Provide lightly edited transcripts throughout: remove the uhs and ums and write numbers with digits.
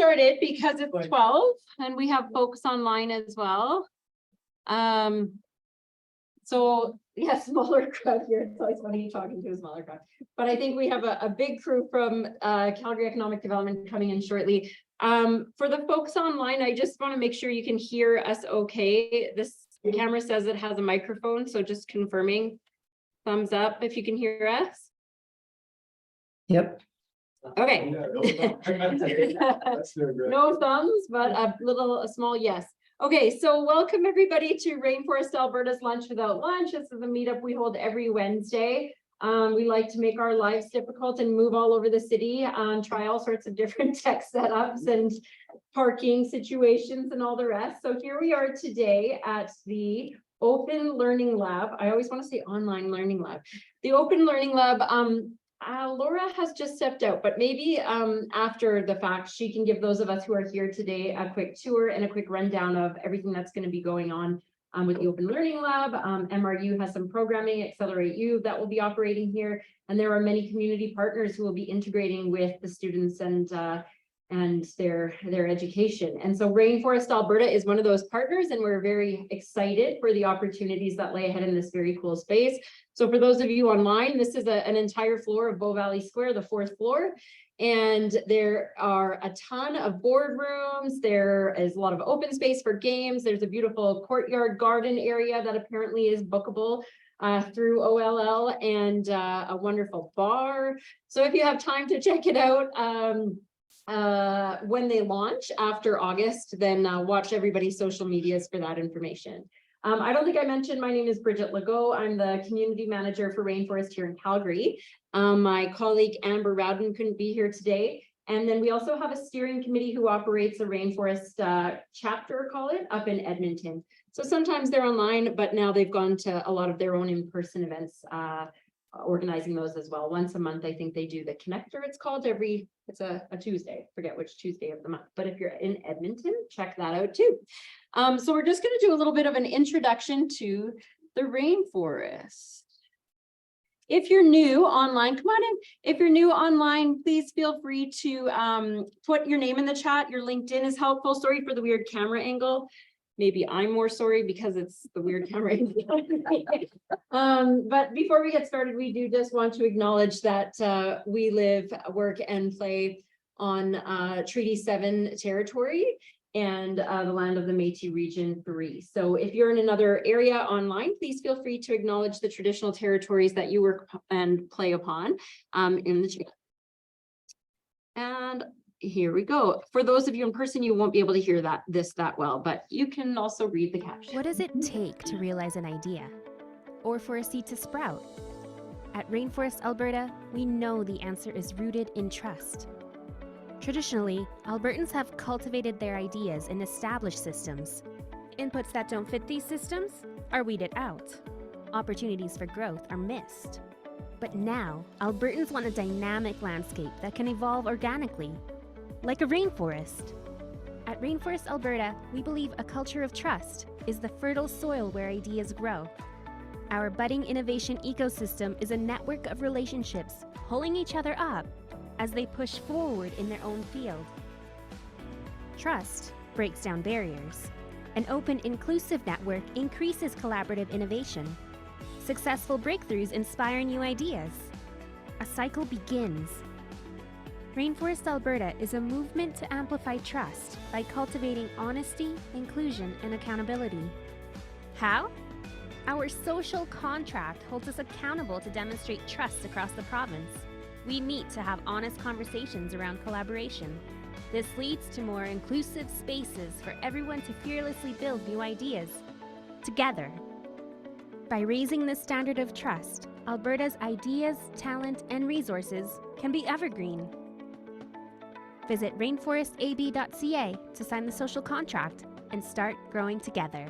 started because it's 12 and we have folks online as well. So yeah, smaller crowd here. It's always funny talking to a smaller crowd. But I think we have a big crew from Calgary Economic Development coming in shortly. For the folks online, I just want to make sure you can hear us okay. This camera says it has a microphone, so just confirming. Thumbs up if you can hear us. Yep. Okay. No thumbs, but a small yes. Okay, so welcome everybody to Rainforest Alberta's Lunch Without Lunch. This is a meetup we hold every Wednesday. We like to make our lives difficult and move all over the city, try all sorts of different tech setups and parking situations and all the rest. So here we are today at the Open Learning Lab. I always want to say online learning lab. The Open Learning Lab, Laura has just stepped out, but maybe after the fact, she can give those of us who are here today a quick tour and a quick rundown of everything that's going to be going on with the Open Learning Lab. MRU has some programming, Accelerate U, that will be operating here. And there are many community partners who will be integrating with the students and their education. And so Rainforest Alberta is one of those partners, and we're very excited for the opportunities that lay ahead in this very cool space. So for those of you online, this is an entire floor of Bow Valley Square, the 4th floor. And there are a ton of boardrooms. There is a lot of open space for games. There's a beautiful courtyard garden area that apparently is bookable through OLL, and a wonderful bar. So if you have time to check it out, when they launch after August, then watch everybody's social medias for that information. I don't think I mentioned my name is Bridget Legault. I'm the community manager for Rainforest here in Calgary. My colleague Amber Rowden couldn't be here today. And then we also have a steering committee who operates a Rainforest chapter, call it, up in Edmonton. So sometimes they're online, but now they've gone to a lot of their own in-person events, organizing those as well. Once a month, I think they do the connector, it's called, it's a Tuesday, forget which Tuesday of the month, but if you're in Edmonton, check that out too. So we're just going to do a little bit of an introduction to the rainforest. If you're new online, come on in. If you're new online, please feel free to put your name in the chat. Your LinkedIn is helpful. Sorry for the weird camera angle. Maybe I'm more sorry because it's the weird camera. But before we get started, we do just want to acknowledge that we live, work, and play on Treaty 7 territory and the land of the Métis Region 3. So if you're in another area online, please feel free to acknowledge the traditional territories that you work and play upon in the chat. And here we go. For those of you in person, you won't be able to hear that well, but you can also read the caption. What does it take to realize an idea, or for a seed to sprout? At Rainforest Alberta, we know the answer is rooted in trust. Traditionally, Albertans have cultivated their ideas in established systems. Inputs that don't fit these systems are weeded out. Opportunities for growth are missed. But now, Albertans want a dynamic landscape that can evolve organically, like a rainforest. At Rainforest Alberta, we believe a culture of trust is the fertile soil where ideas grow. Our budding innovation ecosystem is a network of relationships pulling each other up as they push forward in their own field. Trust breaks down barriers. An open, inclusive network increases collaborative innovation. Successful breakthroughs inspire new ideas. A cycle begins. Rainforest Alberta is a movement to amplify trust by cultivating honesty, inclusion, and accountability. How? Our social contract holds us accountable to demonstrate trust across the province. We meet to have honest conversations around collaboration. This leads to more inclusive spaces for everyone to fearlessly build new ideas together. By raising the standard of trust, Alberta's ideas, talent, and resources can be evergreen. Visit rainforestab.ca to sign the social contract and start growing together.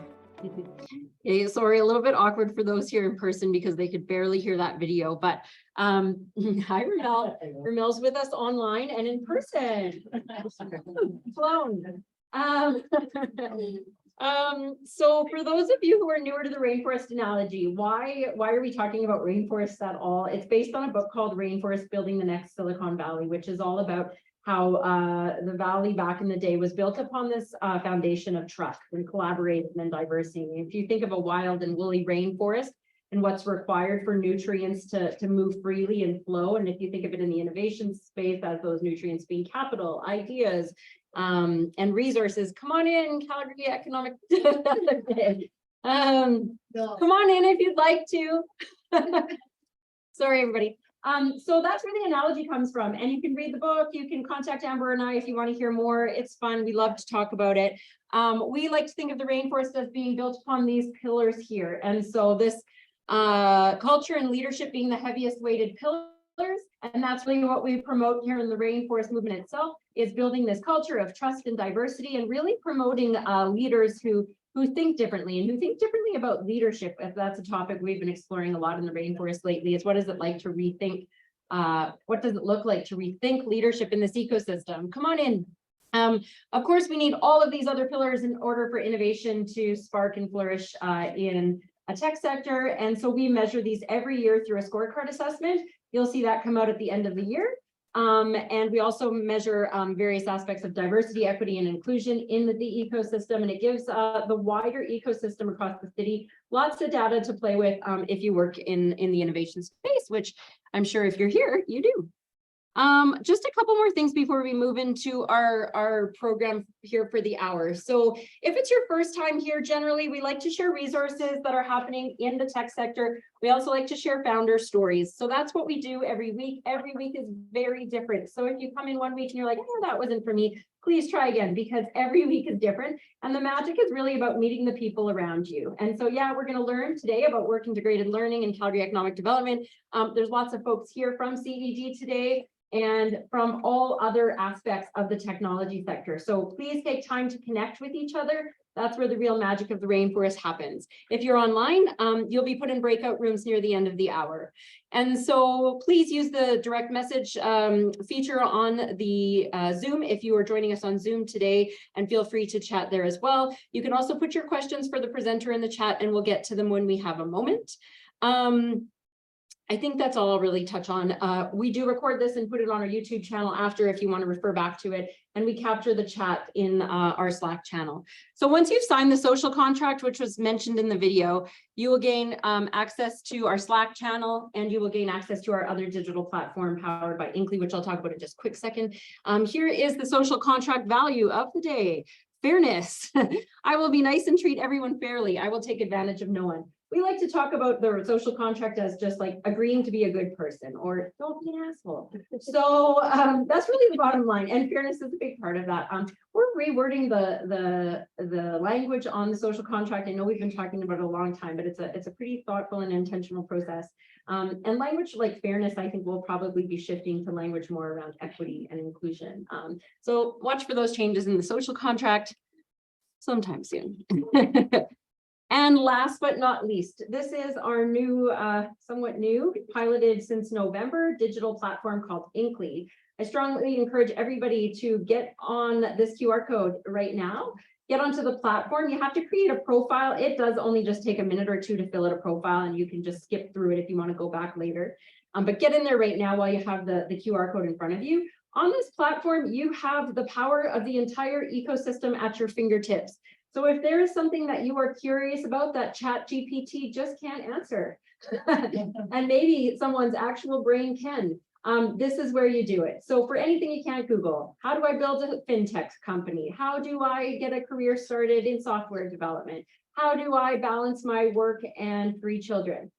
Okay, sorry, a little bit awkward for those here in person because they could barely hear that video, but hi Ramel. Ramel's with us online and in person. Clone. So for those of you who are newer to the rainforest analogy, why are we talking about rainforests at all? It's based on a book called Rainforest Building the Next Silicon Valley, which is all about how the Valley back in the day was built upon this foundation of trust and collaboration and diversity. If you think of a wild and woolly rainforest and what's required for nutrients to move freely and flow, and if you think of it in the innovation space as those nutrients being capital, ideas, and resources, come on in, Calgary Economic Development. Come on in if you'd like to. Sorry, everybody. So that's where the analogy comes from. And you can read the book, you can contact Amber and I if you want to hear more. It's fun. We love to talk about it. We like to think of the rainforest as being built upon these pillars here. And so this culture and leadership being the heaviest weighted pillars. And that's really what we promote here in the rainforest movement itself, is building this culture of trust and diversity, and really promoting leaders who think differently and who think differently about leadership. If that's a topic we've been exploring a lot in the rainforest lately, is what is it like to rethink, what does it look like to rethink leadership in this ecosystem? Come on in. Of course, we need all of these other pillars in order for innovation to spark and flourish in a tech sector. And so we measure these every year through a scorecard assessment. You'll see that come out at the end of the year. And we also measure various aspects of diversity, equity, and inclusion in the ecosystem. And it gives the wider ecosystem across the city lots of data to play with if you work in the innovation space, which I'm sure if you're here, you do. Just a couple more things before we move into our program here for the hour. So if it's your first time here, generally, we like to share resources that are happening in the tech sector. We also like to share founder stories. So that's what we do every week. Every week is very different. So if you come in one week and you're like, oh, that wasn't for me, please try again, because every week is different. And the magic is really about meeting the people around you. And so, yeah, we're going to learn today about work integrated learning and Calgary economic development. There's lots of folks here from CED today and from all other aspects of the technology sector. So please take time to connect with each other. That's where the real magic of the rainforest happens. If you're online, you'll be put in breakout rooms near the end of the hour. And so please use the direct message feature on the Zoom if you are joining us on Zoom today, and feel free to chat there as well. You can also put your questions for the presenter in the chat, and we'll get to them when we have a moment. I think that's all I'll really touch on. We do record this and put it on our YouTube channel after if you want to refer back to it, and we capture the chat in our Slack channel. So once you've signed the social contract, which was mentioned in the video, you will gain access to our Slack channel, and you will gain access to our other digital platform powered by Inkly, which I'll talk about in just a quick second. Here is the social contract value of the day. Fairness. I will be nice and treat everyone fairly. I will take advantage of no one. We like to talk about the social contract as just like agreeing to be a good person, or don't be an asshole. So that's really the bottom line, and fairness is a big part of that. We're rewording the language on the social contract. I know we've been talking about it a long time, but it's a pretty thoughtful and intentional process. And language like fairness, I think, will probably be shifting to language more around equity and inclusion. So watch for those changes in the social contract sometime soon. And last but not least, this is our new, somewhat new, piloted since November, digital platform called Inkly. I strongly encourage everybody to get on this QR code right now. Get onto the platform. You have to create a profile. It does only just take a minute or two to fill out a profile, and you can just skip through it if you want to go back later. But get in there right now while you have the QR code in front of you. On this platform, you have the power of the entire ecosystem at your fingertips. So if there is something that you are curious about that ChatGPT just can't answer, and maybe someone's actual brain can, this is where you do it. So for anything you can't Google, how do I build a fintech company? How do I get a career started in software development? How do I balance my work and 3 children?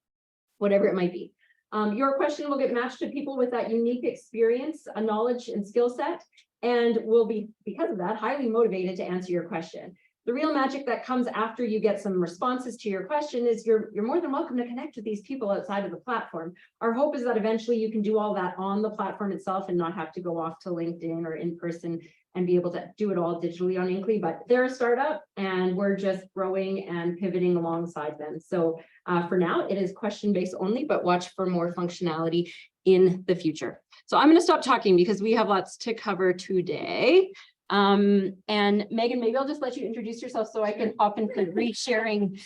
Whatever it might be. Your question will get matched to people with that unique experience, a knowledge and skill set, and will be, because of that, highly motivated to answer your question. The real magic that comes after you get some responses to your question is you're more than welcome to connect with these people outside of the platform. Our hope is that eventually you can do all that on the platform itself and not have to go off to LinkedIn or in person and be able to do it all digitally on Inkly. But they're a startup, and we're just growing and pivoting alongside them. So for now, it is question-based only, but watch for more functionality in the future. So I'm going to stop talking because we have lots to cover today. And Megan, maybe I'll just let you introduce yourself so I can hop into resharing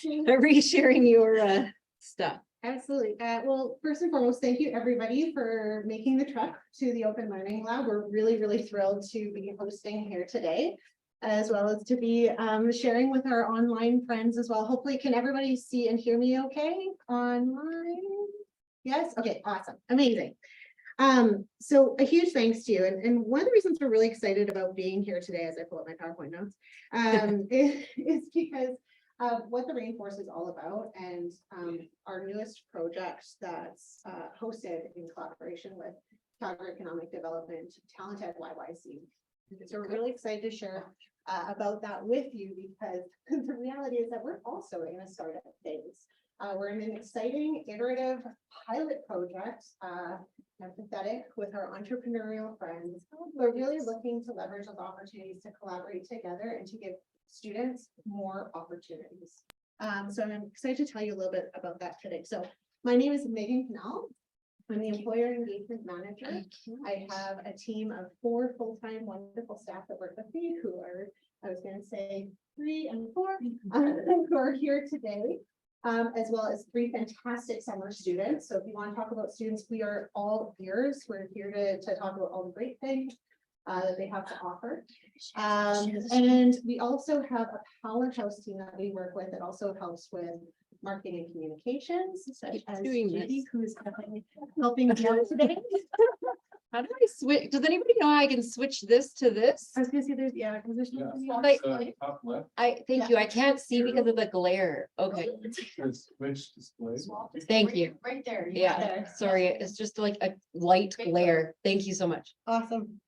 your stuff. Absolutely. Well, first and foremost, thank you everybody for making the trek to the Open Learning Lab. We're really, really thrilled to be hosting here today, as well as to be sharing with our online friends as well. Hopefully, can everybody see and hear me okay online? Yes? Okay, awesome. Amazing. So a huge thanks to you. And one of the reasons we're really excited about being here today, as I pull up my PowerPoint notes, is because of what the Rainforest is all about, and our newest project that's hosted in collaboration with Calgary Economic Development, TalentED YYC. So we're really excited to share about that with you, because the reality is that we're also in a startup phase. We're in an exciting iterative pilot project, empathetic with our entrepreneurial friends. We're really looking to leverage those opportunities to collaborate together and to give students more opportunities. So I'm excited to tell you a little bit about that today. So my name is Megan Canal. I'm the employer engagement manager. I have a team of 4 full-time wonderful staff that work with me, who are, I was going to say 3 and 4, who are here today, as well as 3 fantastic summer students. So if you want to talk about students, we are all ears. We're here to talk about all the great things that they have to offer. And we also have a powerhouse team that we work with that also helps with marketing and communications, such as Judy, who is helping us out today. How do I switch? Does anybody know how I can switch this to this? I was gonna say there's, yeah, because there's no. Like, Top left, thank you. I can't see because of the glare. Okay, there's switch display. thank you. Right there. Yeah, sorry, it's just like a light glare. Thank you so much. Awesome.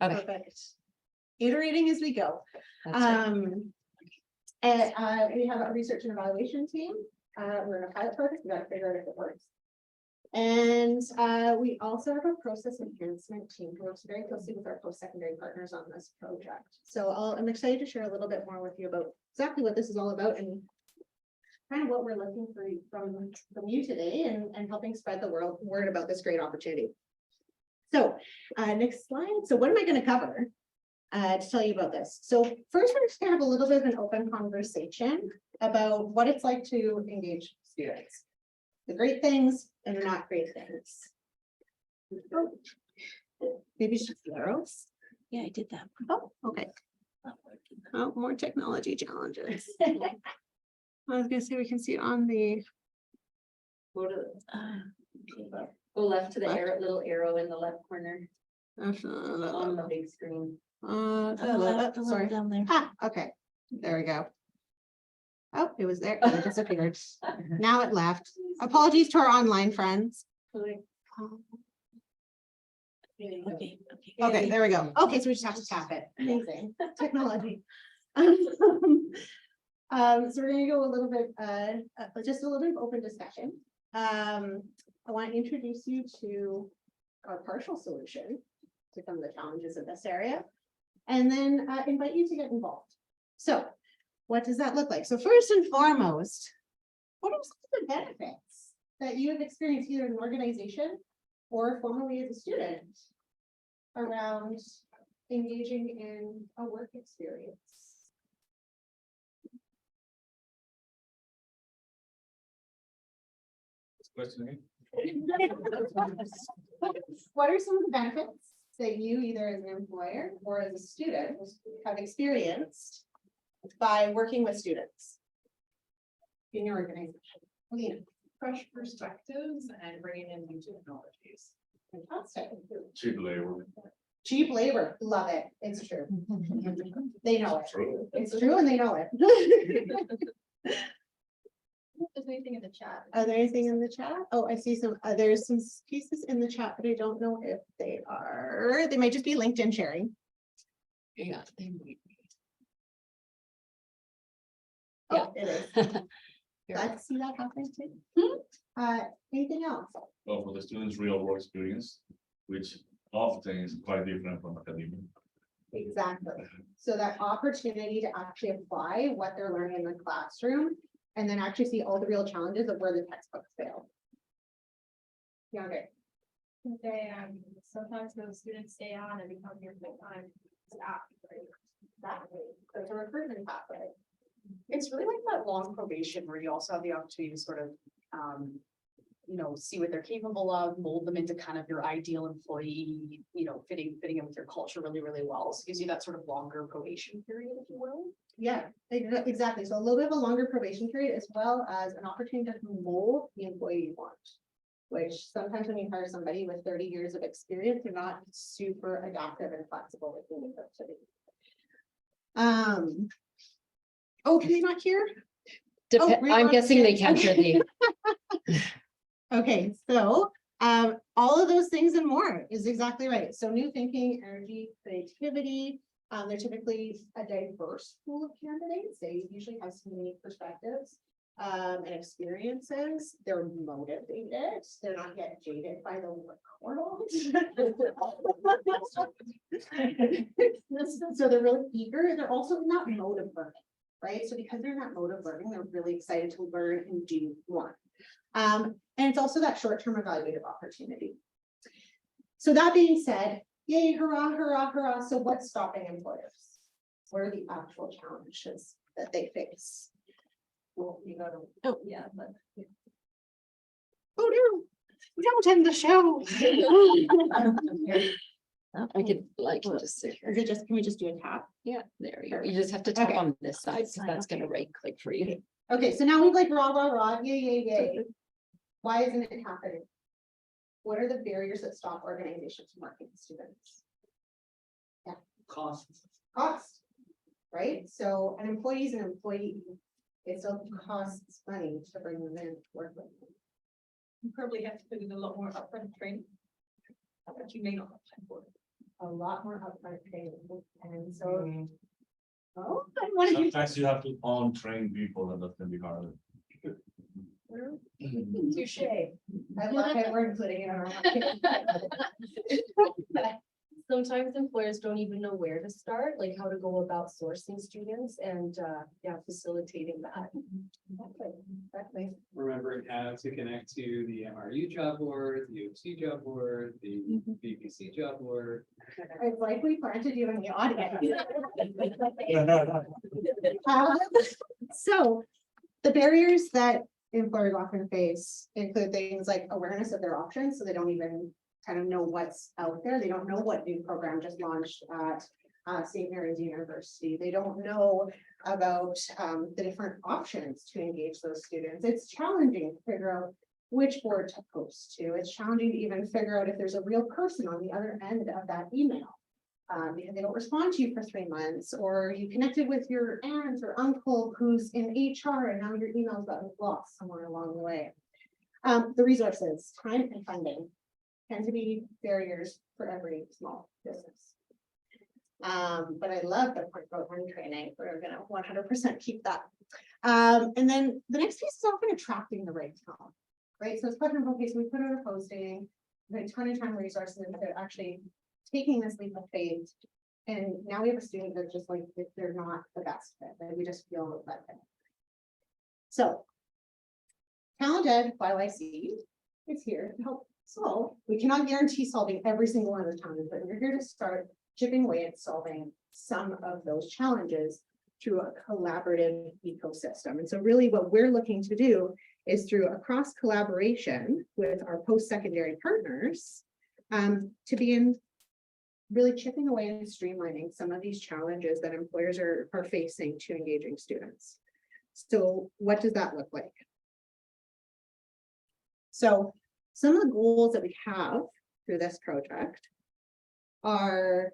Okay. Perfect. Iterating as we go. That's right. And we have a research and evaluation team. We're in a pilot project. We got to figure out if it works. And we also have a process enhancement team who works very closely with our post-secondary partners on this project. So I'm excited to share a little bit more with you about exactly what this is all about and kind of what we're looking for from you today, and helping spread the word about this great opportunity. So next slide. So what am I going to cover to tell you about this? So first, we're just going to have a little bit of an open conversation about what it's like to engage students, the great things and the not great things. Oh, maybe just arrows. Yeah, I did that. Oh, okay. Oh, more technology challenges. I was going to say we can see on the. Go left to the Left? little arrow in the left corner on Uh, the big screen. sorry. Down there. Ah, okay, there we go. Oh, it was there, it disappeared. Now it left. Apologies to our online friends. Okay, there we go. Okay, so we just have to tap it. Amazing technology. So we're gonna go a little bit, just a little bit of open discussion. I want to introduce you to our partial solution to some of the challenges in this area, and then invite you to get involved. So what does that look like? So first and foremost, what are some of the benefits that you have experienced either in an organization or formerly as a student around engaging in a work experience? Question again? What are some of the benefits that you, either as an employer or as a student, have experienced by working with students in your organization? Alina. Fresh perspectives and bringing in new technologies. Fantastic. Cheap labor. Cheap labor, love it. It's true. They know it. True. It's true and they know it. There's anything in the chat. Are there anything in the chat? Oh, I see some, there's some pieces in the chat, but I don't know if they are, they might just be LinkedIn sharing. Yeah. Oh, it is. Glad to see that happening too. Anything else? Well, for the students' real world experience, which often is quite different from academia. Exactly. So that opportunity to actually apply what they're learning in the classroom and then actually see all the real challenges of where the textbooks fail. Yeah, okay. They, sometimes those students stay on and become here full time staff. Exactly. So it's a recruitment pathway. It's really like that long probation where you also have the opportunity to sort of, see what they're capable of, mold them into kind of your ideal employee, fitting in with your culture really, really well. So it gives you that sort of longer probation period, if you will. Yeah, exactly. So a little bit of a longer probation period as well as an opportunity to mold the employee you want. Which sometimes when you hire somebody with 30 years of experience, they're not super adaptive and flexible with the university. Oh, can they not hear? Oh, I'm guessing they can hear the, Okay, so all of those things and more is exactly right. So new thinking, energy, creativity. They're typically a diverse pool of candidates. They usually have some unique perspectives and experiences. They're motivated. They're not yet jaded by the work world. So they're really eager. They're also not mode of learning, right? So because they're not mode of learning, they're really excited to learn and do more. And it's also that short-term evaluative opportunity. So that being said, yay, hurrah, hurrah, hurrah. So what's stopping employers? What are the actual challenges that they face? Well, you gotta, oh, yeah, but. Oh, no, we don't end the show. I could like just sit here. Is it just, can we just do a tap? Yeah, there you go. You just have to tap Okay. on this side, because that's gonna right click for you. Okay, so now we've like rah, rah, rah, yay, yay, yay. Why isn't it happening? What are the barriers that stop organizations from working with students? Costs. Cost, right? So an employee is an employee. It still costs money to bring them in to work with them. You probably have to put in a lot more upfront training. That you may not have time for. A lot more upfront training, and so. Oh, I want to. Sometimes you have to train people, and that can be hard. Touche. I love it, we're including it on our. Sometimes employers don't even know where to start, like how to go about sourcing students and, facilitating that. Exactly. Remembering how to connect to the MRU job board, the UC job board, the BPC job board. It's like we planted you in the audience. So the barriers that employers often face include things like awareness of their options, so they don't even kind of know what's out there. They don't know what new program just launched at St. Mary's University. They don't know about the different options to engage those students. It's challenging to figure out which board to post to. It's challenging to even figure out if there's a real person on the other end of that email. Because they don't respond to you for 3 months, or you connected with your aunt or uncle who's in HR and now your email's gotten lost somewhere along the way. The resources, time and funding tend to be barriers for every small business. But I love the point about one training. We're gonna 100% keep that. And then the next piece is often attracting the right talent, right? So it's question of, okay, so we put out a posting, we had a ton of time resources into actually taking this leap of faith. And now we have a student that's just like, they're not the best fit, right? We just feel that. So TalentED YYC is here to help solve. We cannot guarantee solving every single one of the challenges, but we're here to start chipping away at solving some of those challenges through a collaborative ecosystem. And so really what we're looking to do is through a cross collaboration with our post-secondary partners to begin really chipping away and streamlining some of these challenges that employers are facing to engaging students. So what does that look like? So some of the goals that we have through this project are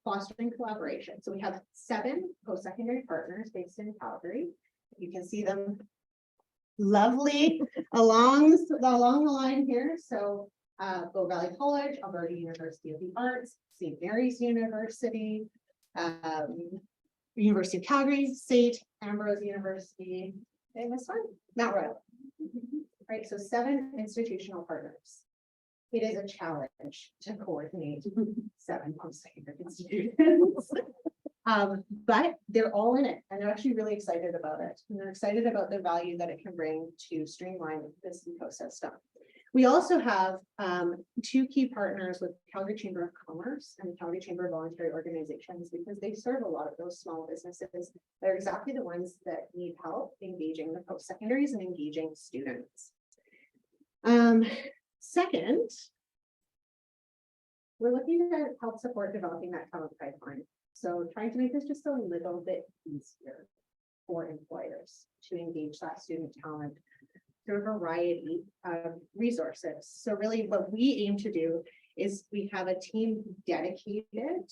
fostering collaboration. So we have 7 post-secondary partners based in Calgary. You can see them lovely along the line here. So Bow Valley College, Alberta University of the Arts, St. Mary's University, University of Calgary, St. Ambrose University, and this one, Mount Royal. Right, so 7 institutional partners. It is a challenge to coordinate 7 post-secondary institutions. But they're all in it, and they're actually really excited about it. And they're excited about the value that it can bring to streamline this ecosystem. We also have two key partners with Calgary Chamber of Commerce and Calgary Chamber of Voluntary Organizations, because they serve a lot of those small businesses. They're exactly the ones that need help engaging the post-secondaries and engaging students. Second, we're looking to help support developing that talent pipeline. So trying to make this just a little bit easier for employers to engage that student talent through a variety of resources. So really what we aim to do is we have a team dedicated,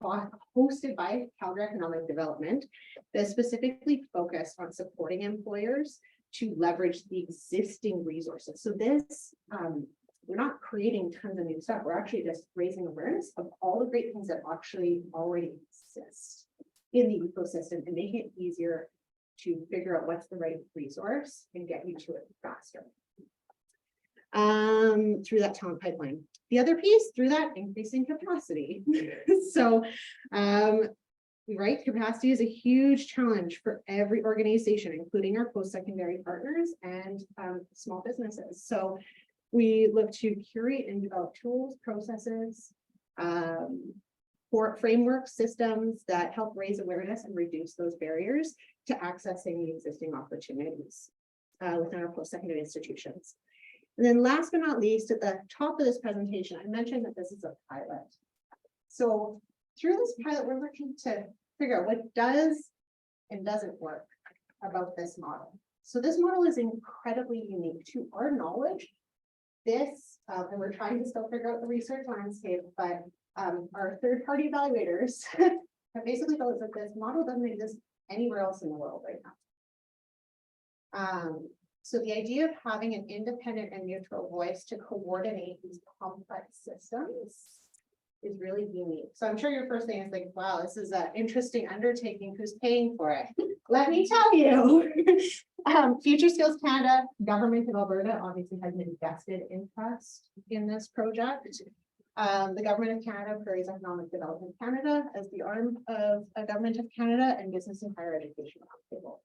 hosted by Calgary Economic Development, that specifically focus on supporting employers to leverage the existing resources. So this, we're not creating tons of new stuff. We're actually just raising awareness of all the great things that actually already exist in the ecosystem and making it easier to figure out what's the right resource and get you to it faster. Through that talent pipeline. The other piece, through that, increasing capacity. So, right, capacity is a huge challenge for every organization, including our post-secondary partners and small businesses. So we look to curate and develop tools, processes, for framework systems that help raise awareness and reduce those barriers to accessing the existing opportunities within our post-secondary institutions. And then last but not least, at the top of this presentation, I mentioned that this is a pilot. So through this pilot, we're looking to figure out what does and doesn't work about this model. So this model is incredibly unique to our knowledge. This, and we're trying to still figure out the research landscape, but our third-party evaluators have basically told us that this model doesn't exist anywhere else in the world right now. So the idea of having an independent and neutral voice to coordinate these complex systems is really unique. So I'm sure your first thing is like, wow, this is an interesting undertaking. Who's paying for it? Let me tell you. Future Skills Canada, Government of Alberta obviously has an invested interest in this project. The Government of Canada, Prairies Economic Development Canada as the arm of Government of Canada, and Business and Higher Education Roundtable.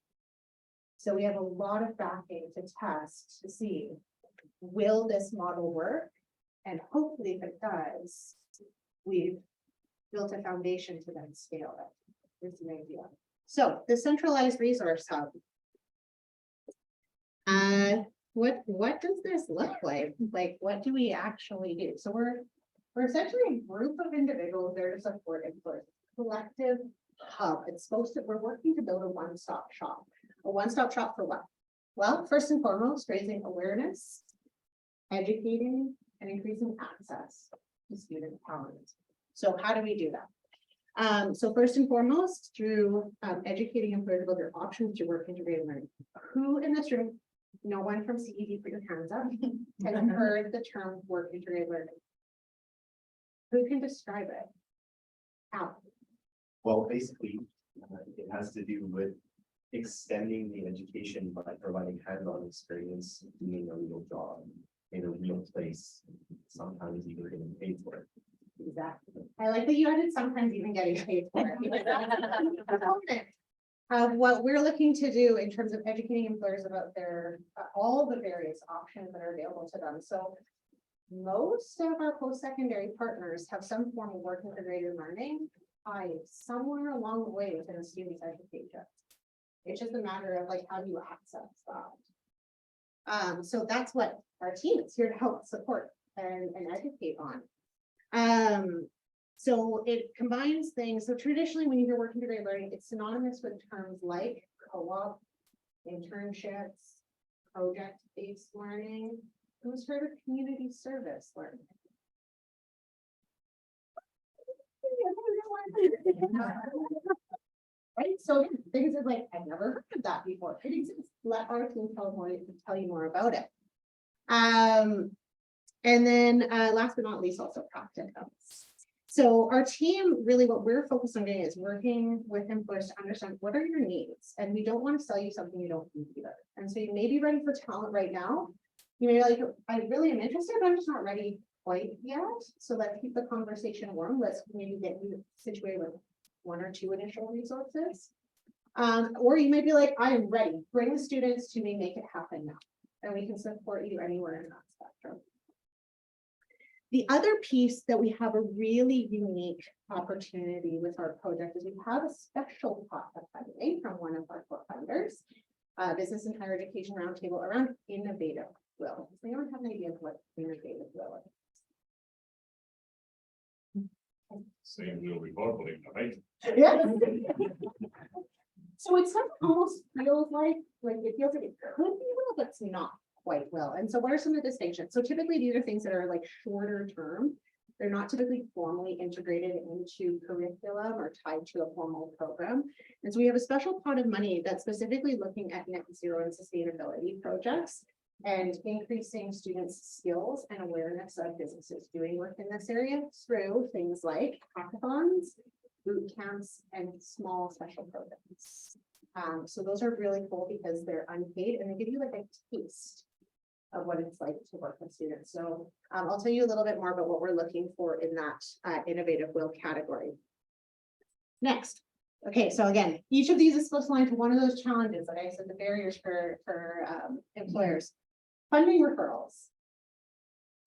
So we have a lot of backing to test to see, will this model work? And hopefully if it does, we've built a foundation to then scale it. Is the idea. So the centralized resource hub. What does this look like? Like, what do we actually do? So we're essentially a group of individuals there to support employers. Collective hub. It's supposed to, we're working to build a one-stop shop. A one-stop shop for what? Well, first and foremost, raising awareness, educating, and increasing access to student talent. So how do we do that? So first and foremost, through educating employers about their options to work integrated learning. Who in this room, no one from CED, put your hands up, has heard the term work integrated learning? Who can describe it? How? Well, basically, it has to do with extending the education by providing hands-on experience, doing a real job in a real place, sometimes even getting paid for it. Exactly. I like that you added sometimes even getting paid for it. Because that's a component of what we're looking to do in terms of educating employers about their all the various options that are available to them. So most of our post-secondary partners have some form of work integrated learning somewhere along the way within a student's education. It's just a matter of like, how do you access that? So that's what our team is here to help support and educate on. So it combines things. So traditionally, when you hear work integrated learning, it's synonymous with terms like co-op, internships, project-based learning. Who's heard of community service learning? Right, so things are like, I've never heard of that before. It exists. Let our team tell you more about it. And then last but not least, also practicums. So our team, really what we're focused on doing is working with employers to understand what are your needs. And we don't want to sell you something you don't need either. And so you may be ready for talent right now. You may be like, I really am interested, but I'm just not ready quite yet. So let's keep the conversation warm. Let's maybe get you situated with one or two initial resources. Or you may be like, I am ready. Bring the students to me, make it happen now. and we can support you anywhere in that spectrum. The other piece that we have a really unique opportunity with our project is we have a special pot of funding from one of our core funders, Business and Higher Education Roundtable around innovative will. Does anyone have an idea of what innovative will is? Same will be bordering, right? Yeah. So it's something almost feels like it feels like it could be will, but it's not quite will. And so what are some of the distinctions? So typically these are things that are like shorter term. They're not typically formally integrated into curriculum or tied to a formal program. And so we have a special pot of money that's specifically looking at net zero and sustainability projects and increasing students' skills and awareness of businesses doing work in this area through things like hackathons, boot camps, and small special programs. So those are really cool because they're unpaid and they give you like a taste of what it's like to work with students. So I'll tell you a little bit more about what we're looking for in that innovative will category. Next. Okay, so again, each of these is supposed to line to one of those challenges, like I said, the barriers for employers. Funding referrals.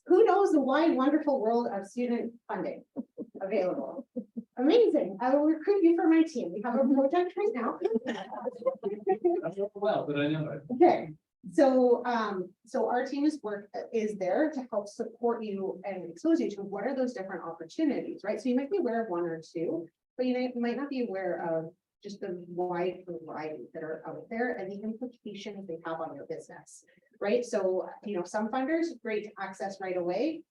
Who knows the wide, wonderful world of student funding available? Amazing. I will recruit you for my team. We have a project right now. Well, but I know that. Okay. So, so our team is there to help support you and expose you to what are those different opportunities, right? So you might be aware of one or two, but you might not be aware of just the wide variety that are out there and the implications they have on your business, right? So, some funders, great to access right away,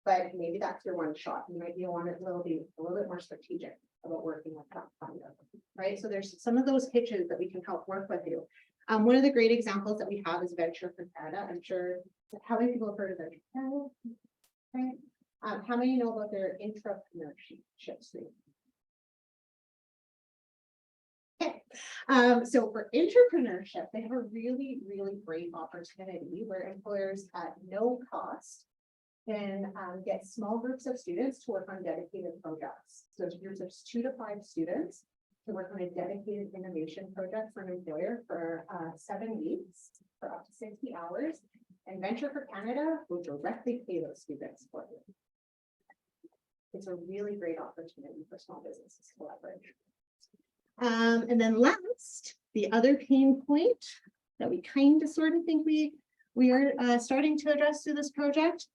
but maybe that's your one shot. You might be a little bit more strategic about working with that funder, right? So there's some of those pitches that we can help work with you. One of the great examples that we have is Venture for Canada. I'm sure, how many people have heard of Venture Canada? Right? How many know about their intrapreneurship suite? Okay. So for entrepreneurship, they have a really, really great opportunity where employers at no cost can get small groups of students to work on dedicated projects. So groups of 2 to 5 students to work on a dedicated innovation project for an employer for 7 weeks for up to 60 hours. And Venture for Canada will directly pay those students for it. It's a really great opportunity for small businesses to leverage. And then last, the other pain point that we kind of sort of think we are starting to address through this project,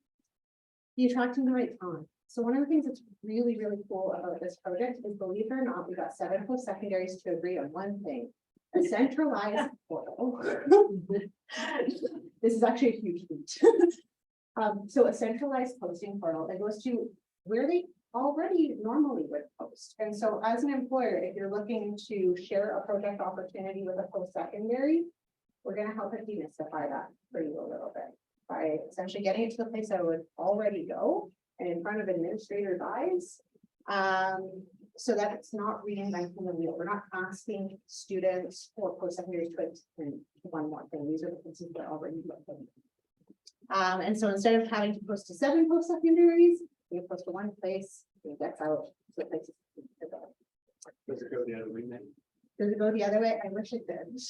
the attracting the right talent. So one of the things that's really, really cool about this project is, believe it or not, we got 7 post-secondaries to agree on one thing: a centralized portal. This is actually a huge feat. So a centralized posting portal that goes to where they already normally would post. And so as an employer, if you're looking to share a project opportunity with a post-secondary, we're going to help it demystify that for you a little bit by essentially getting it to the place that would already go and in front of administrators' eyes, so that it's not reinventing the wheel. We're not asking students or post-secondary to one more thing. These are the places that are already looking. And so instead of having to post to 7 post-secondaries, we post to one place, it gets out to the places to go. Does it go the other way then? Does it go the other way? I wish it did.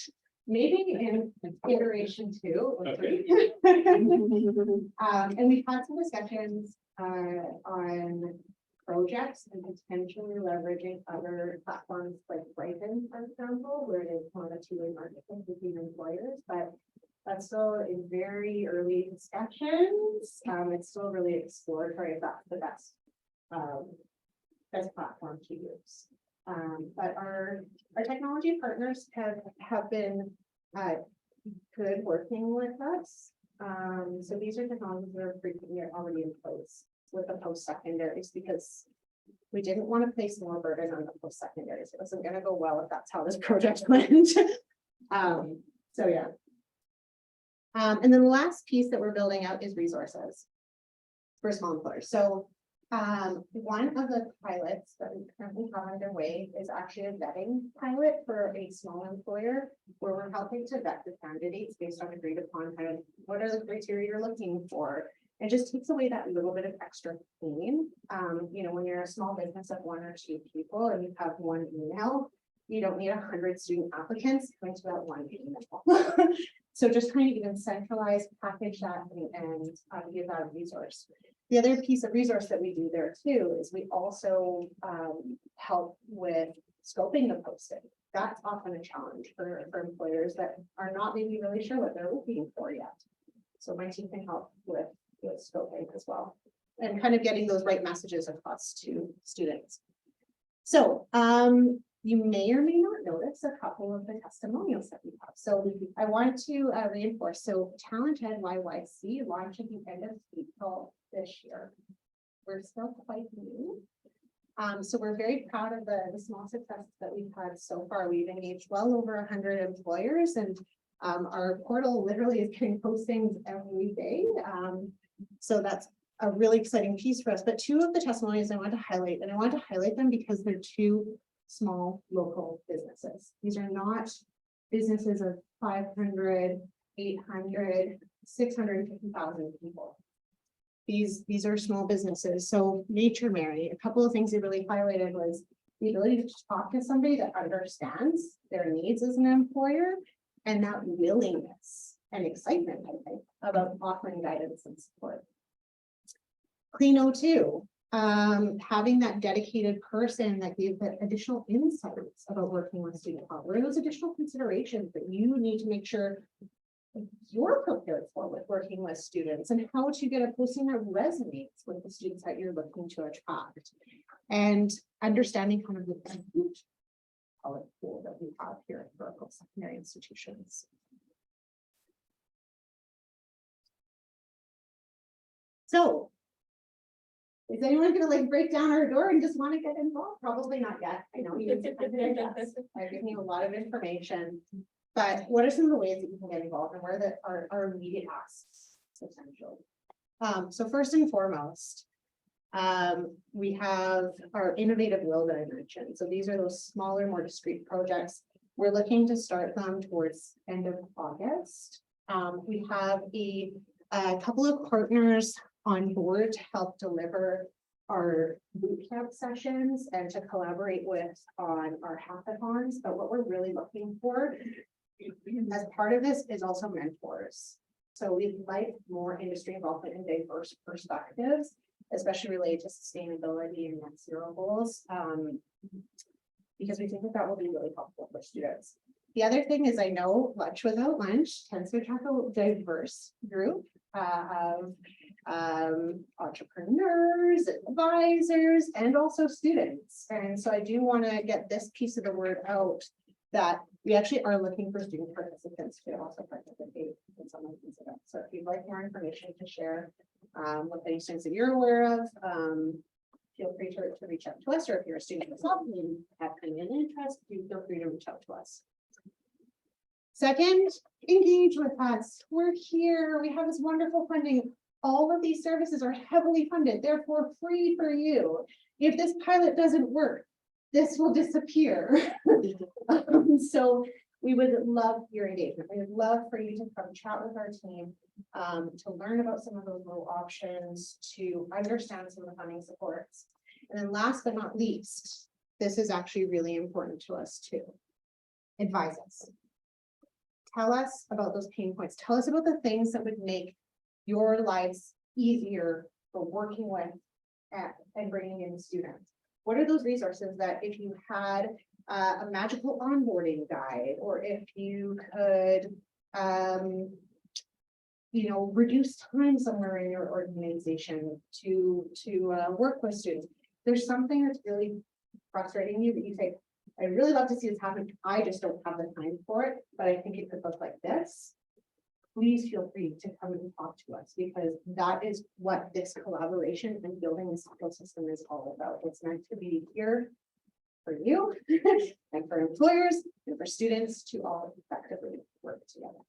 Maybe in iteration 2 or 3. And we've had some discussions on projects and potentially leveraging other platforms like Brighton, for example, where it is one of the 2-way marketplace between employers, but that's still in very early discussions. It's still really exploratory if that's the best platform to use. But our technology partners have been good working with us. So these are technologies that are frequently already in place with the post-secondaries, because we didn't want to place more burden on the post-secondaries. It wasn't going to go well if that's how this project went. So yeah. And then the last piece that we're building out is resources for small employers. So one of the pilots that we currently have underway is actually a vetting pilot for a small employer, where we're helping to vet the candidates based on agreed upon kind of what are the criteria you're looking for. It just takes away that little bit of extra pain. When you're a small business of 1 or 2 people and you have one email, you don't need 100 student applicants going to that one email. So just trying to even centralize, package that and give that a resource. The other piece of resource that we do there too is we also help with scoping the posting. That's often a challenge for employers that are not maybe really sure what they're looking for yet. So my team can help with scoping as well and kind of getting those right messages across to students. So you may or may not notice a couple of the testimonials that we have. So I want to reinforce, so TalentED YYC launched at the end of April this year. We're still quite new. So we're very proud of the small successes that we've had so far. We've engaged well over 100 employers, and our portal literally is getting postings every day. So that's a really exciting piece for us. But two of the testimonies I want to highlight, and I want to highlight them because they're two small local businesses. These are not businesses of 500, 800, 650,000 people. These are small businesses. So Nature Mary, a couple of things they really highlighted was the ability to talk to somebody that understands their needs as an employer, and that willingness and excitement, I think, about offering guidance and support. Clean O2, having that dedicated person that gave that additional insights about working with student health. What are those additional considerations that you need to make sure you're prepared for with working with students, and how to get a posting that resonates with the students that you're looking to attract, and understanding kind of the huge pool that we have here at vertical secondary institutions. So is anyone gonna like break down our door and just want to get involved? Probably not yet. I know you. I've given you a lot of information, but what are some of the ways that you can get involved, and where are our immediate asks potentially? So first and foremost, we have our innovative WOL that I mentioned. So these are those smaller, more discrete projects. We're looking to start them towards end of August. We have a couple of partners on board to help deliver our bootcamp sessions and to collaborate with on our hackathons. But what we're really looking for as part of this is also mentors. So we'd like more industry involvement and diverse perspectives, especially related to sustainability and net zero goals, because we think that will be really helpful for students. The other thing is, I know Lunch Without Lunch tends to attract a diverse group of entrepreneurs, advisors, and also students. And so I do want to get this piece of the word out that we actually are looking for student participants to also participate in some of these events. So if you'd like more information to share with any students that you're aware of, feel free to reach out to us, or if you're a student yourself and you have kind of an interest, you feel free to reach out to us. Second, engage with us. We're here. We have this wonderful funding. All of these services are heavily funded, therefore free for you. If this pilot doesn't work, this will disappear. So we would love your engagement. We would love for you to come chat with our team, to learn about some of those little options, to understand some of the funding supports. And then last but not least, this is actually really important to us too. Advise us. Tell us about those pain points. Tell us about the things that would make your lives easier for working with and bringing in students. What are those resources that if you had a magical onboarding guide, or if you could, reduce time somewhere in your organization to work with students? There's something that's really frustrating you that you say, I'd really love to see this happen. I just don't have the time for it, but I think it could look like this. Please feel free to come and talk to us, because that is what this collaboration and building this ecosystem is all about. It's meant to be here for you and for employers and for students to all effectively work together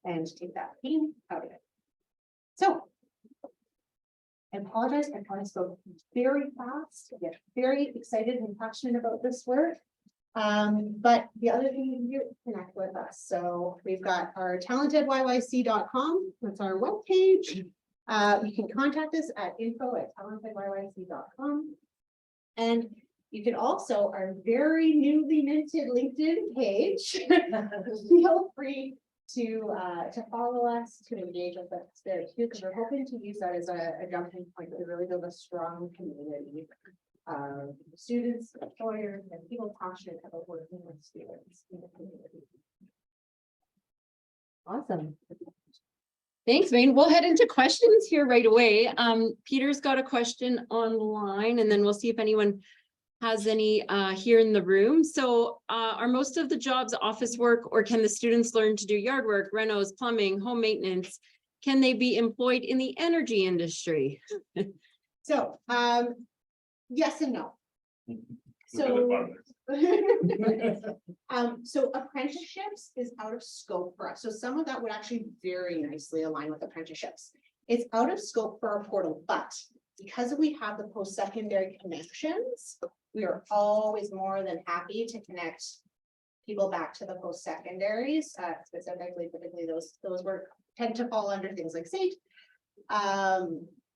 and take that pain out of it. So I apologize, I probably spoke very fast. I get very excited and passionate about this work. But the other thing you can do is connect with us. So we've got our TalentEDYYC.com. That's our webpage. You can contact us at info@TalentEDYYC.com. And you can also, our very newly minted LinkedIn page, feel free to follow us, to engage with us there too, because we're hoping to use that as a jumping point to really build a strong community of students, employers, and people passionate about working with students in the community. Awesome. Thanks, Wayne. We'll head into questions here right away. Peter's got a question online, and then we'll see if anyone has any here in the room. So are most of the jobs office work, or can the students learn to do yard work, renos, plumbing, home maintenance? Can they be employed in the energy industry? So, yes and no. Look at the partners. So apprenticeships is out of scope for us. So some of that would actually very nicely align with apprenticeships. It's out of scope for our portal, but because we have the post-secondary connections, we are always more than happy to connect people back to the post-secondaries, specifically, typically those work tend to fall under things like SATE.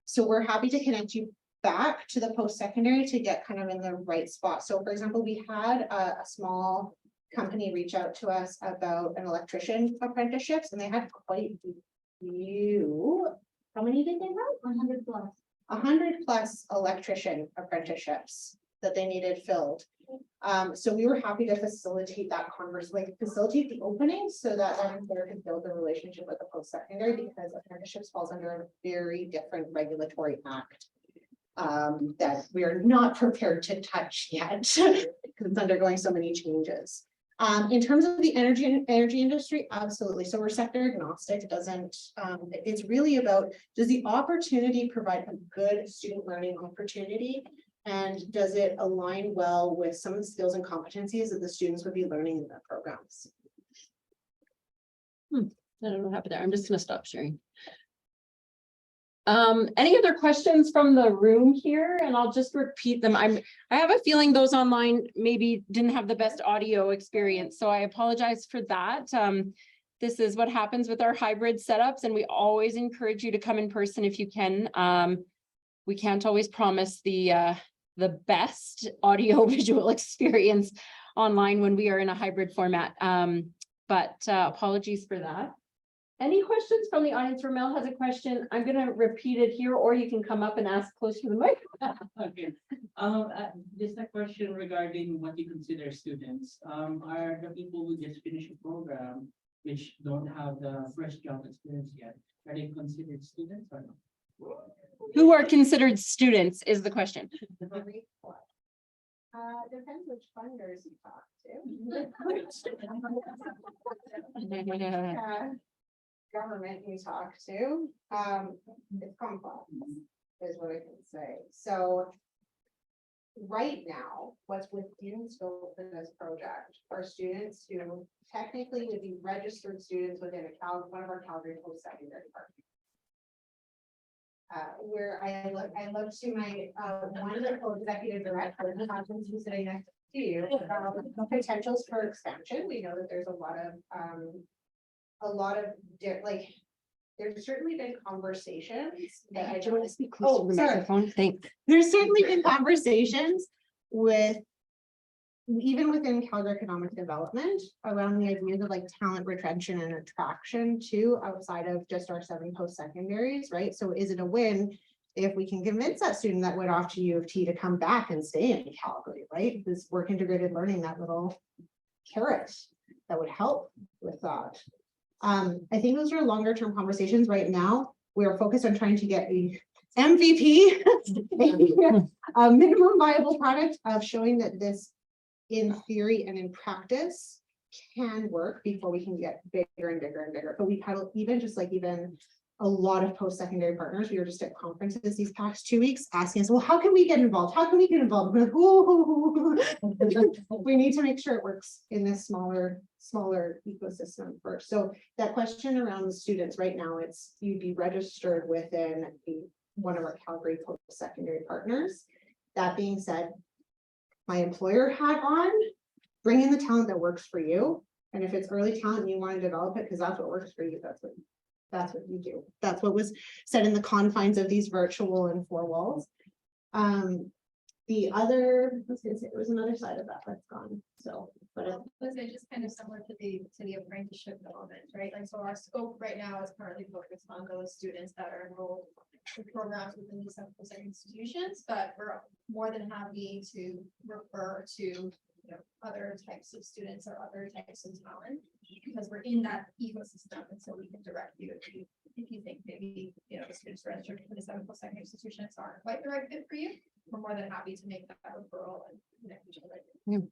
So we're happy to connect you back to the post-secondary to get kind of in the right spot. So for example, we had a small company reach out to us about an electrician apprenticeships, and they had quite a few. How many did they have? 100 plus. 100 plus electrician apprenticeships that they needed filled. So we were happy to facilitate that facilitate the opening so that that employer could build a relationship with the post-secondary, because apprenticeships falls under a very different regulatory act that we are not prepared to touch yet because it's undergoing so many changes. In terms of the energy industry, absolutely. So we're sector agnostic. It doesn't, it's really about, does the opportunity provide a good student learning opportunity? And does it align well with some of the skills and competencies that the students would be learning in their programs? I don't know what happened there. I'm just going to stop sharing. Any other questions from the room here? And I'll just repeat them. I have a feeling those online maybe didn't have the best audio experience, so I apologize for that. This is what happens with our hybrid setups, and we always encourage you to come in person if you can. We can't always promise the best audio visual experience online when we are in a hybrid format. But apologies for that. Any questions from the audience? Ramel has a question. I'm going to repeat it here, or you can come up and ask close to the mic. Okay. Just a question regarding what you consider students. Are the people who just finished a program which don't have the fresh job experience yet, are they considered students or not? Who are considered students is the question. Depends which funders you talk to. Government you talk to, it's complex, is what I can say. So right now, what's within scope for this project are students who technically would be registered students within one of our Calgary post-secondary departments. Where I look to my wonderful executive director, who's sitting next to you, potentials for expansion. We know that there's a lot of there's certainly been conversations. Do you want to speak close to the microphone? Thanks. There's certainly been conversations with, even within Calgary Economic Development, around the ideas of like talent retention and attraction too, outside of just our 7 post-secondaries, right? So is it a win if we can convince that student that went off to U of T to come back and stay in Calgary, right? This work integrated learning, that little carrot that would help with that. I think those are longer term conversations. Right now, we are focused on trying to get a MVP, a minimum viable product of showing that this in theory and in practice can work before we can get bigger and bigger and bigger. But we've had even a lot of post-secondary partners. We were just at conferences these past 2 weeks asking us, well, how can we get involved? How can we get involved? We're like, ooh. We need to make sure it works in this smaller ecosystem first. So that question around the students right now, it's you'd be registered within one of our Calgary post-secondary partners. That being said, my employer hat on, bring in the talent that works for you. And if it's early talent and you want to develop it because that's what works for you, that's what you do. That's what was said in the confines of these virtual and 4 walls. The other, I was gonna say, there was another side of that that's gone, so, but Was it just kind of similar to the apprenticeship element, right? Like, so our scope right now is currently focused on those students that are enrolled in programs within these 7% institutions, but we're more than happy to refer to, you know, other types of students or other types of talent, because we're in that ecosystem, and so we can direct you if you think maybe, you know, the students registered for the 7% institutions aren't quite the right fit for you. We're more than happy to make that referral and connect each other.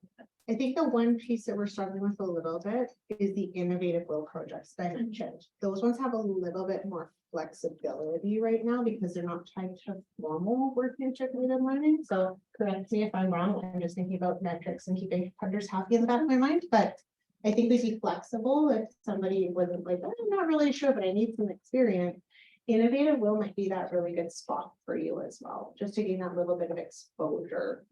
I think the one piece that we're struggling with a little bit is the innovative WOL projects that I mentioned. Those ones have a little bit more flexibility right now because they're not tied to formal work integrated learning. So correct me if I'm wrong. I'm just thinking about metrics and keeping partners happy in the back of my mind, but I think they'd be flexible if somebody wasn't like, "Oh, I'm not really sure, but I need some experience." Innovative WOL might be that really good spot for you as well, just to gain that little bit of exposure.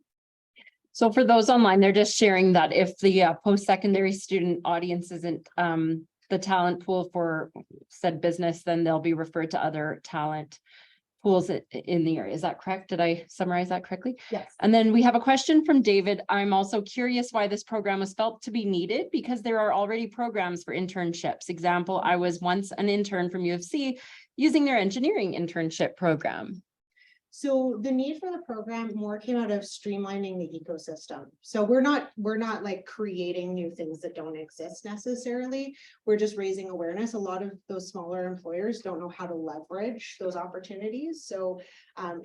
So for those online, they're just sharing that if the post-secondary student audience isn't the talent pool for said business, then they'll be referred to other talent pools in the area. Is that correct? Did I summarize that correctly? Yes. And then we have a question from David. I'm also curious why this program was felt to be needed because there are already programs for internships. Example, I was once an intern from U of C using their engineering internship program. So the need for the program more came out of streamlining the ecosystem. So we're not like creating new things that don't exist necessarily. We're just raising awareness. A lot of those smaller employers don't know how to leverage those opportunities. So,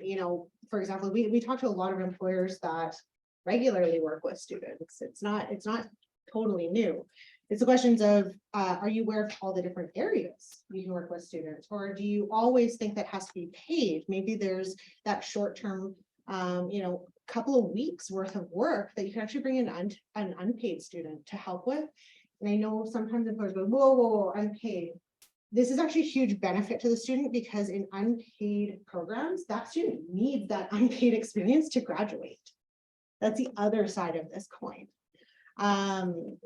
you know, for example, we talk to a lot of employers that regularly work with students. It's not totally new. It's the questions of, are you aware of all the different areas you can work with students? Or do you always think that has to be paid? Maybe there's that short-term, you know, couple of weeks worth of work that you can actually bring in an unpaid student to help with. And I know sometimes employers go, whoa, unpaid. This is actually a huge benefit to the student because in unpaid programs, that student needs that unpaid experience to graduate. That's the other side of this coin.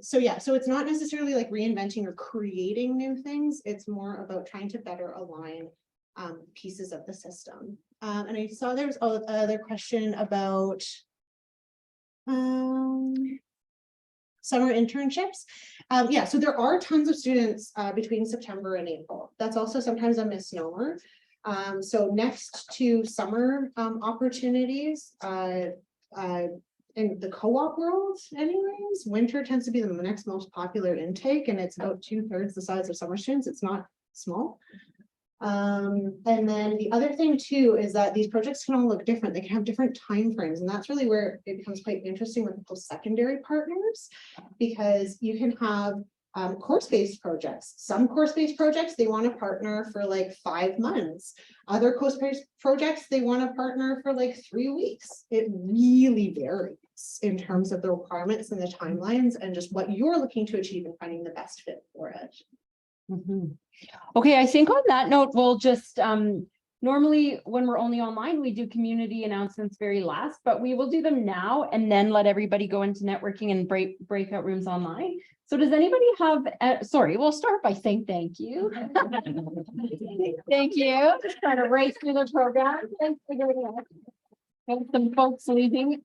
So yeah, so it's not necessarily like reinventing or creating new things. It's more about trying to better align pieces of the system. And I saw there's another question about summer internships. Yeah, so there are tons of students between September and April. That's also sometimes a misnomer. So next to summer opportunities, in the co-op world anyways, winter tends to be the next most popular intake, and it's about 2/3 the size of summer students. It's not small. And then the other thing too is that these projects can all look different. They can have different timeframes, and that's really where it becomes quite interesting with the post-secondary partners, because you can have course-based projects. Some course-based projects, they want to partner for like 5 months. Other course-based projects, they want to partner for like 3 weeks. It really varies in terms of the requirements and the timelines and just what you're looking to achieve and finding the best fit for it. Okay, I think on that note, we'll just normally when we're only online, we do community announcements very last, but we will do them now and then let everybody go into networking and breakout rooms online. So does anybody have, sorry, we'll start by saying thank you. Thank you. Just trying to race through the program. Thanks for doing that. Have some folks leaving.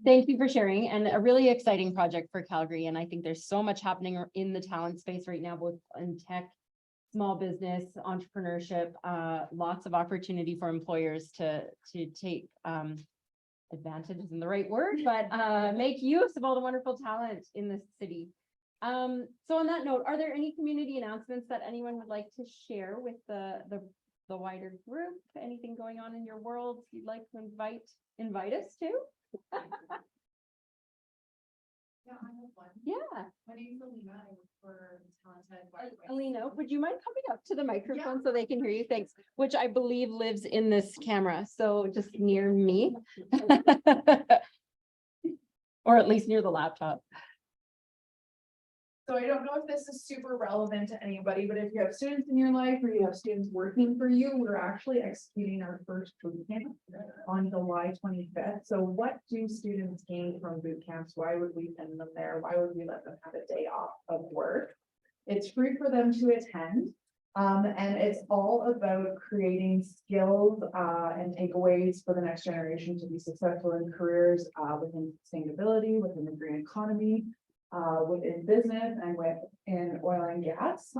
Thank you for sharing, and a really exciting project for Calgary. And I think there's so much happening in the talent space right now, both in tech, small business, entrepreneurship, lots of opportunity for employers to take advantage isn't the right word, but make use of all the wonderful talent in this city. So on that note, are there any community announcements that anyone would like to share with the wider group? Anything going on in your world you'd like to invite us to? Yeah, I have one. Yeah. My name is Alina. I work for TalentED YYC. Alina, would you mind coming up to the microphone so they can hear you? Thanks. Which I believe lives in this camera, so just near me. Or at least near the laptop. So I don't know if this is super relevant to anybody, but if you have students in your life or you have students working for you, we're actually executing our first boot camp on July 25th. So what do students gain from boot camps? Why would we send them there? Why would we let them have a day off of work? It's free for them to attend. And it's all about creating skills and takeaways for the next generation to be successful in careers within sustainability, within the green economy, within business and within oil and gas.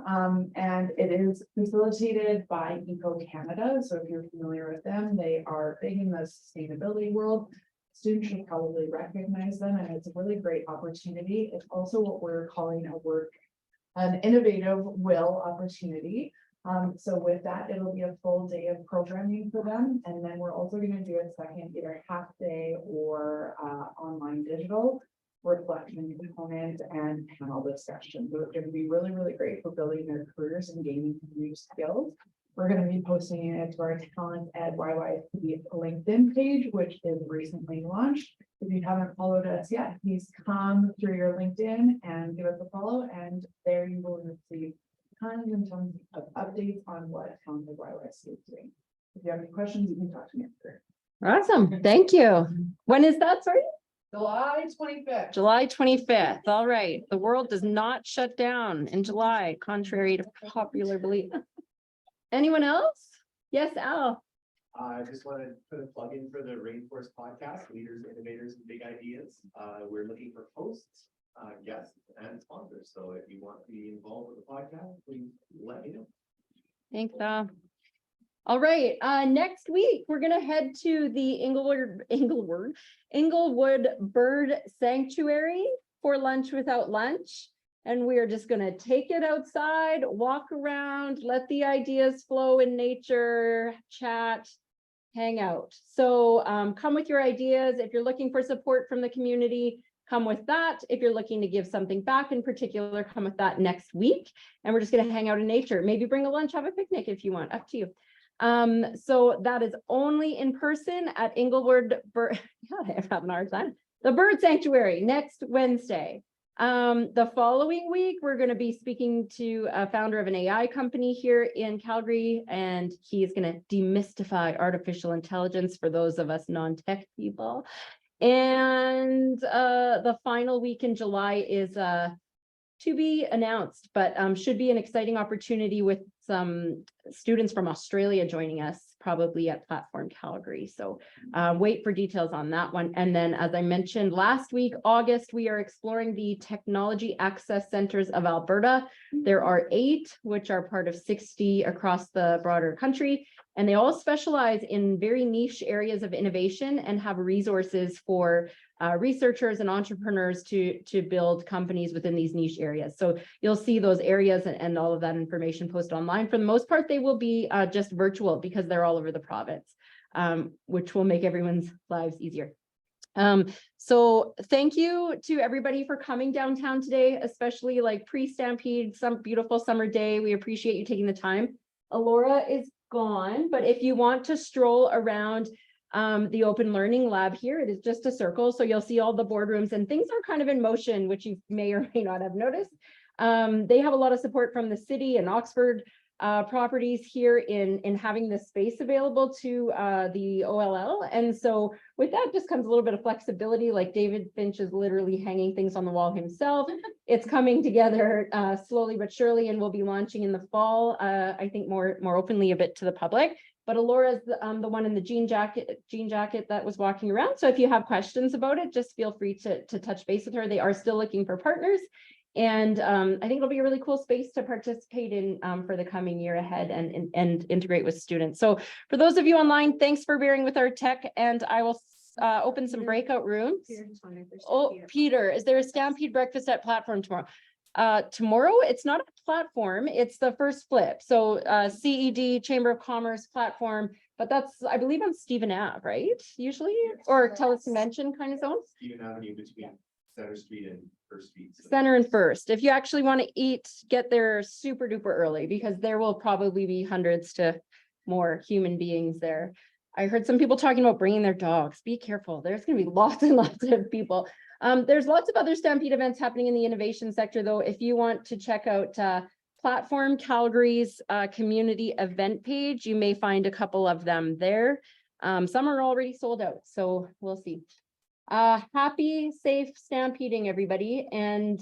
And it is facilitated by Eco Canada. So if you're familiar with them, they are big in the sustainability world. Students should probably recognize them, and it's a really great opportunity. It's also what we're calling an innovative WIL opportunity. So with that, it'll be a full day of programming for them. And then we're also going to do a second either half day or online digital reflection component and panel discussion. So it's going to be really, really great for building their careers and gaining new skills. We're going to be posting it to our TalentED YYC LinkedIn page, which is recently launched. If you haven't followed us yet, please come through your LinkedIn and give us a follow, and there you will receive tons and tons of updates on what TalentED YYC is doing. If you have any questions, you can talk to me after. Awesome. Thank you. When is that? Sorry? July 25th. July 25th. All right. The world does not shut down in July, contrary to popular belief. Anyone else? Yes, Al. I just want to put a plug in for the Rainforest podcast, Leaders, Innovators, and Big Ideas. We're looking for hosts, guests, and sponsors. So if you want to be involved with the podcast, please let me know. Thanks, Al. All right, next week, we're gonna head to the Inglewood Bird Sanctuary for lunch without lunch. And we are just gonna take it outside, walk around, let the ideas flow in nature, chat, hang out. So come with your ideas. If you're looking for support from the community, come with that. If you're looking to give something back in particular, come with that next week. And we're just gonna hang out in nature. Maybe bring a lunch, have a picnic if you want, up to you. So that is only in person at Inglewood Bird. God, I'm having a hard time. The Bird Sanctuary next Wednesday. The following week, we're going to be speaking to a founder of an AI company here in Calgary, and he is going to demystify artificial intelligence for those of us non-tech people. And the final week in July is to be announced, but should be an exciting opportunity with some students from Australia joining us, probably at Platform Calgary. So wait for details on that one. And then, as I mentioned last week, August, we are exploring the Technology Access Centers of Alberta. There are 8, which are part of 60 across the broader country. And they all specialize in very niche areas of innovation and have resources for researchers and entrepreneurs to build companies within these niche areas. So you'll see those areas and all of that information posted online. For the most part, they will be just virtual because they're all over the province, which will make everyone's lives easier. So thank you to everybody for coming downtown today, especially like pre-Stampede, some beautiful summer day. We appreciate you taking the time. Alora is gone, but if you want to stroll around the open learning lab here, it is just a circle. So you'll see all the boardrooms and things are kind of in motion, which you may or may not have noticed. They have a lot of support from the city and Oxford properties here in having this space available to the OLL. And so with that just comes a little bit of flexibility, like David Finch is literally hanging things on the wall himself. It's coming together slowly but surely, and we'll be launching in the fall, I think more openly a bit to the public. But Alora's the one in the jean jacket that was walking around. So if you have questions about it, just feel free to touch base with her. They are still looking for partners. And I think it'll be a really cool space to participate in for the coming year ahead and integrate with students. So for those of you online, thanks for bearing with our tech, and I will open some breakout rooms. Oh, Peter, is there a Stampede breakfast at Platform tomorrow? Tomorrow, it's not a Platform, it's the first flip. So CED, Chamber of Commerce, Platform, but that's, I believe, on Stephen Ave, right? Usually, or Teleconvention kind of zone? Stephen Avenue between Center Street and First Street. Center and First. If you actually want to eat, get there super duper early, because there will probably be hundreds to more human beings there. I heard some people talking about bringing their dogs. Be careful. There's going to be lots and lots of people. There's lots of other Stampede events happening in the innovation sector, though. If you want to check out Platform Calgary's community event page, you may find a couple of them there. Some are already sold out, so we'll see. Happy, safe stampeding, everybody. And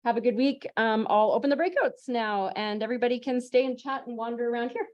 Have a good week. I'll open the breakouts now and everybody can stay and chat and wander around here.